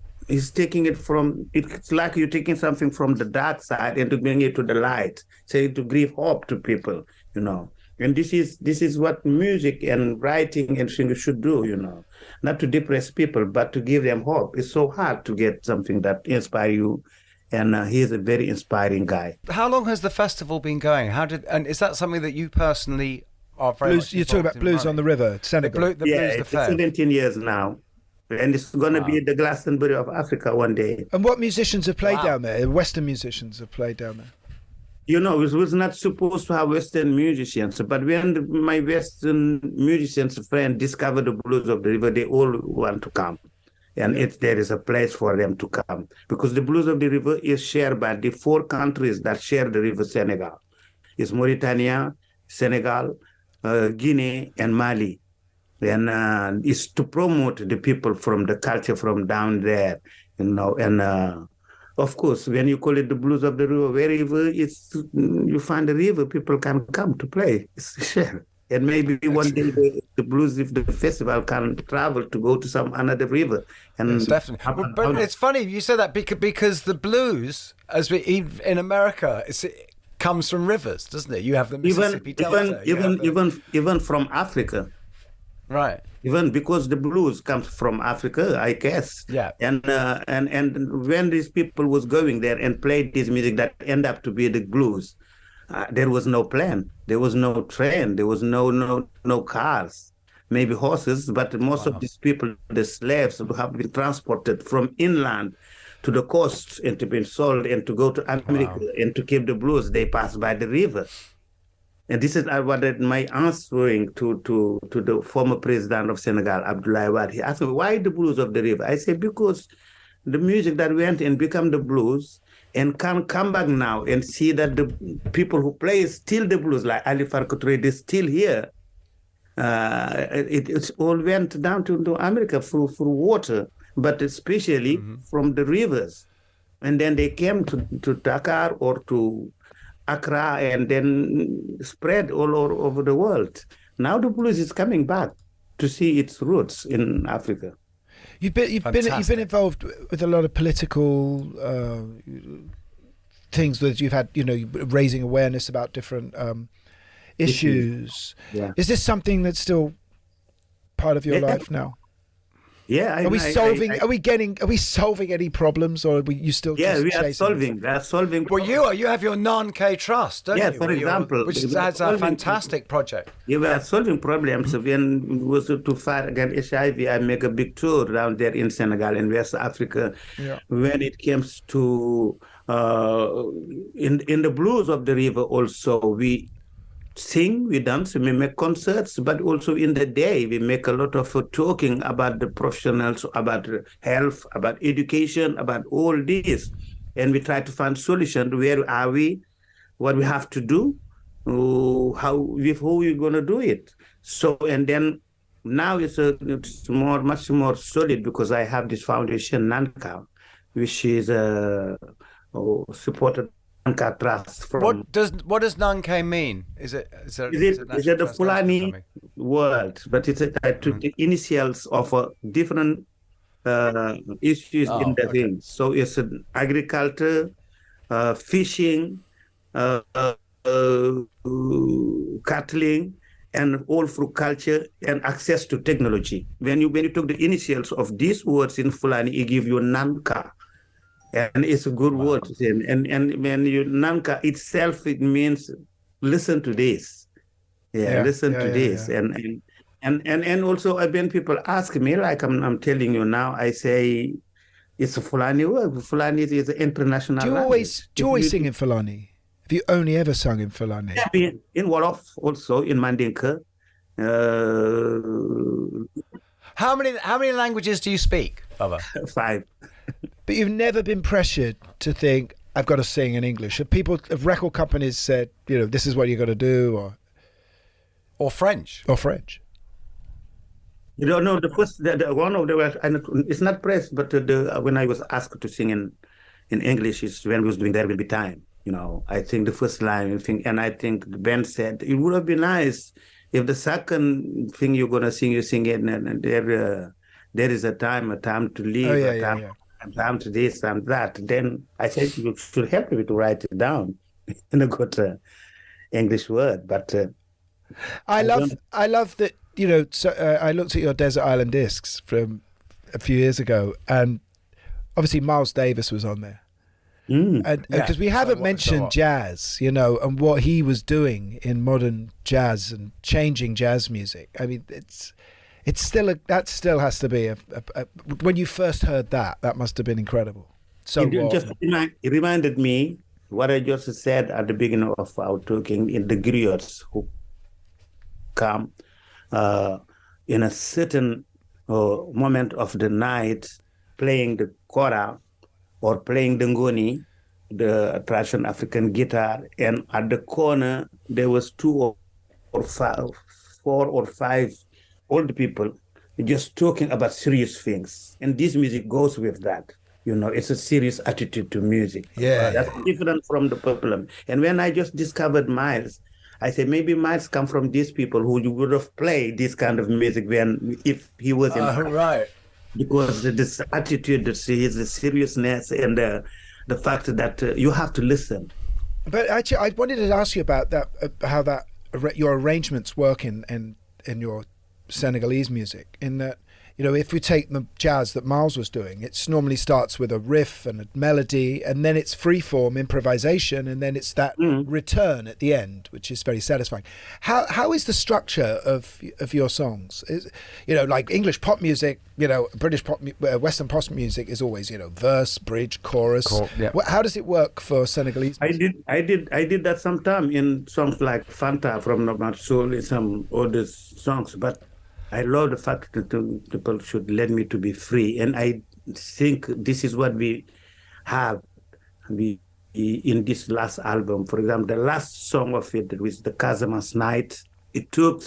taking it from, it's like you're taking something from the dark side and to bring it to the light, say to give hope to people, you know. And this is what music and writing and singing should do, not to depress people, but to give them hope. It's so hard to get something that inspires you. And he's a very inspiring guy. How long has the festival been going? And is that something that you personally are very much You're talking about Blues on the River, Senegal. It's 17 years now. And it's going to be the Glastonbury of Africa one day. And what musicians have played down there? Western musicians have played down there. We was not supposed to have Western musicians, but when my Western musicians friend discovered the Blues of the River, they all want to come. And there is a place for them to come. Because the Blues of the River is shared by the 4 countries that share the river Senegal. It's Mauritania, Senegal, Guinea, and Mali. And it's to promote the people from the culture from down there, and of course, when you call it the Blues of the River, wherever you find a river, people can come to play. It's shared. And maybe one day the blues, if the festival can travel to go to some another river. And yes, definitely. But it's funny you say that because the blues, in America, it comes from rivers, doesn't it? You have the Mississippi Delta. Even from Africa. Right. Even because the blues comes from Africa, I guess. Yeah. And when these people was going there and played this music that end up to be the blues, there was no plan. There was no train. There was no cars. Maybe horses, but most of these people, the slaves, have been transported from inland to the coast and to be sold and to go to America and to keep the blues. They pass by the river. And this is what my answering to the former president of Senegal, Abdoulaye Wade. He asked me, why the blues of the river? I said, because the music that went and become the blues and can come back now and see that the people who play still the blues, like Ali Farka Touré, they're still here. It all went down to America through water, but especially from the rivers. And then they came to Dakar or to Accra and then spread all over the world. Now the blues is coming back to see its roots in Africa. You've been involved with a lot of political things that you've had, raising awareness about different issues. Yeah. Is this something that's still part of your life now? Yeah. Are we solving any problems, or are you still? Yeah, just we are chasing solving. Well, you have your non-K trust, don't you? For example, which is a fantastic project. Yeah, we are solving problems. When it was to fight against HIV, I make a big tour down there in Senegal and West Africa. Yeah. When it comes to in the blues of the river, also we sing, we dance, we make concerts, but also in the day we make a lot of talking about the professionals, about health, about education, about all this, and we try to find solutions. Where are we? What we have to do? How we're going to do it? So, and then now it's much more solid because I have this foundation, NANCA, which is supported. What does Nanke mean? Is it the Fulani word? But it's the initials of different issues in the thing. So it's agriculture, fishing, cattling, and all through culture and access to technology. When you took the initials of these words in Fulani, it gives you Nanka. And it's a good word. And when you Nanka itself, it means listen to this. Listen to this. Yeah. And also when people ask me, like I'm telling you now, I say it's a Fulani word. Fulani is an international language. Do you always sing in Fulani? Have you only ever sung in Fulani? Yeah, in Wolof, also in Mandinka. How many languages do you speak, Baba? 5. But you've never been pressured to think, I've got to sing in English. Have record companies said, this is what you got to do, or French? Or French. No, the first, one of the, it's not press, but when I was asked to sing in English, is when we was doing There Will Be Time. I think the first line, and I think the band said, it would have been nice if the second thing you're going to sing, you sing it, and there is a time to leave, time to this and that. Then I said, you should help me to write it down in a good English word. But I love that. You know, so, I looked at your Desert Island discs from a few years ago, and obviously Miles Davis was on there. And because we haven't mentioned jazz, you know, and what he was doing in modern jazz and changing jazz music. I mean, it's still that still has to be when you first heard that must have been incredible. So it reminded me what I just said at the beginning of our talking in the griots who come in a certain moment of the night playing the kora or playing the ngoni, the traditional African guitar, and at the corner there was 4 or 5 old people just talking about serious things, and this music goes with that. You know, it's a serious attitude to music. Yeah, that's different from the problem. And when I just discovered Miles, I said maybe Miles come from these people who would have played this kind of music if he was in right. Because this attitude, the seriousness, and the fact that you have to listen. But actually, I wanted to ask you about that, how that your arrangements work in your Senegalese music. In that, you know, if we take the jazz that Miles was doing, it normally starts with a riff and a melody, and then it's free-form improvisation, and then it's that return at the end, which is very satisfying. How is the structure of your songs? You know, like English pop music, you know, British pop, Western pop music is always, you know, verse, bridge, chorus. How does it work for Senegalese music? I did that sometime in songs like Fanta from Nomadic Soul and some other songs, but I love the fact that people should let me to be free, and I think this is what we have. In this last album, for example, the last song of it was the Casamance Night. It took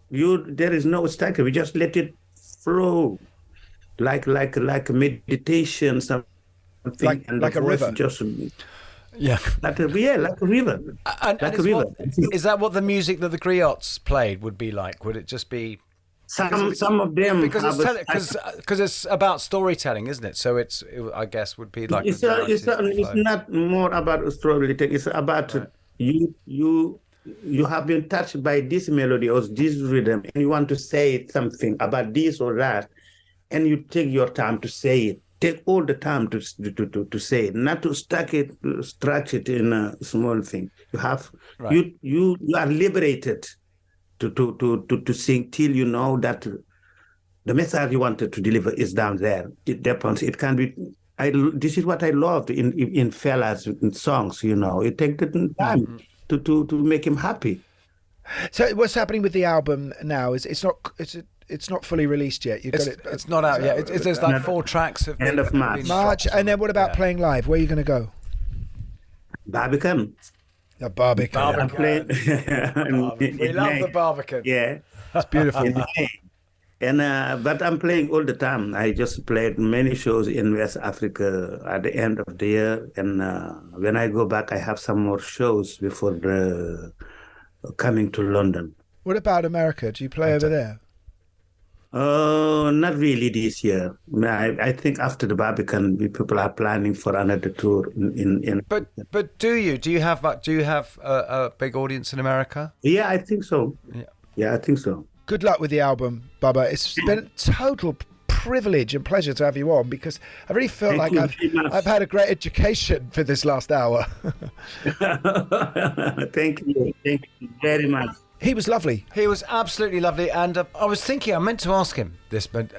you. There is no stack. We just let it flow, like a meditation, something, like a river. Just like a river. Is that what the music that the griots played would be like? Would it just be? Some of them because it's about storytelling, isn't it? So I guess would be like it's not more about storytelling. It's about you have been touched by this melody or this rhythm, and you want to say something about this or that, and you take your time to say it. Take all the time to say it, not to stretch it in a small thing. You have you are liberated. To sing till you know that the message you wanted to deliver is down there. It depends. It can be. This is what I loved in fellas in songs. You know, it takes the time to make him happy. So what's happening with the album now is it's not fully released yet. It's not out yet. There's like 4 tracks of end of March. And then what about playing live? Where are you going to go? Barbican. The Barbican. We love the Barbican. Yeah, it's beautiful. And but I'm playing all the time. I just played many shows in West Africa at the end of the year, and when I go back, I have some more shows before coming to London. What about America? Do you play over there? Not really this year. I think after the Barbican, people are planning for another tour in. But do you have a big audience in America? Yeah, I think so. Yeah, I think so. Good luck with the album, Baaba. It's been a total privilege and pleasure to have you on, because I really feel like I've had a great education for this last hour. Thank you very much. He was lovely. He was absolutely lovely, and I was thinking I meant to ask him this, but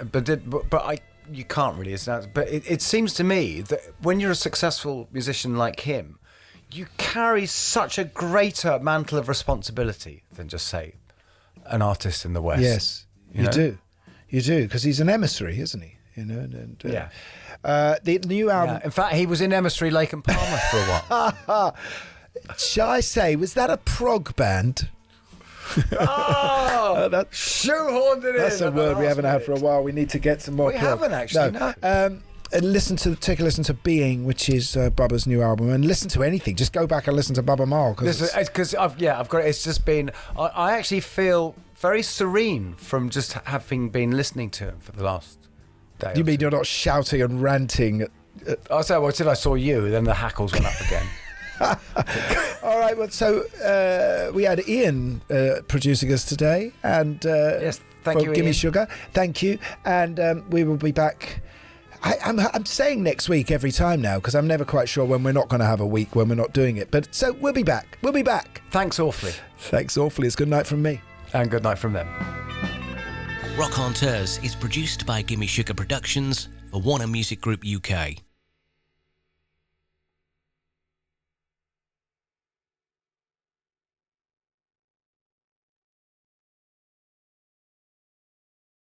you can't really. But it seems to me that when you're a successful musician like him, you carry such a greater mantle of responsibility than just say an artist in the West. Yes, you do, because he's an emissary, isn't he? You know, the new album. Yeah. In fact, he was in Emissary, Lake and Palmer for a while. Shall I say, was that a prog band? That shoehorned it in. That's a word we haven't had for a while. We need to get some more. We haven't actually. No. And take a listen to Being, which is Baaba's new album, and listen to anything. Just go back and listen to Baaba Maal, because I've got it. It's just been. I actually feel very serene from just having been listening to him for the last day. You mean you're not shouting and ranting? I said, well, until I saw you, then the hackles went up again. All right, well, so we had Ian producing us today, and yes, thank you, Gimme Ian. Sugar. Thank you, and we will be back. I'm saying next week every time now because I'm never quite sure when we're not going to have a week when we're not doing it. But so we'll be back. We'll be back. Thanks awfully. Thanks awfully. It's good night from me. And good night from them. Rockonteurs is produced by Gimme Sugar Productions for Warner Music Group UK.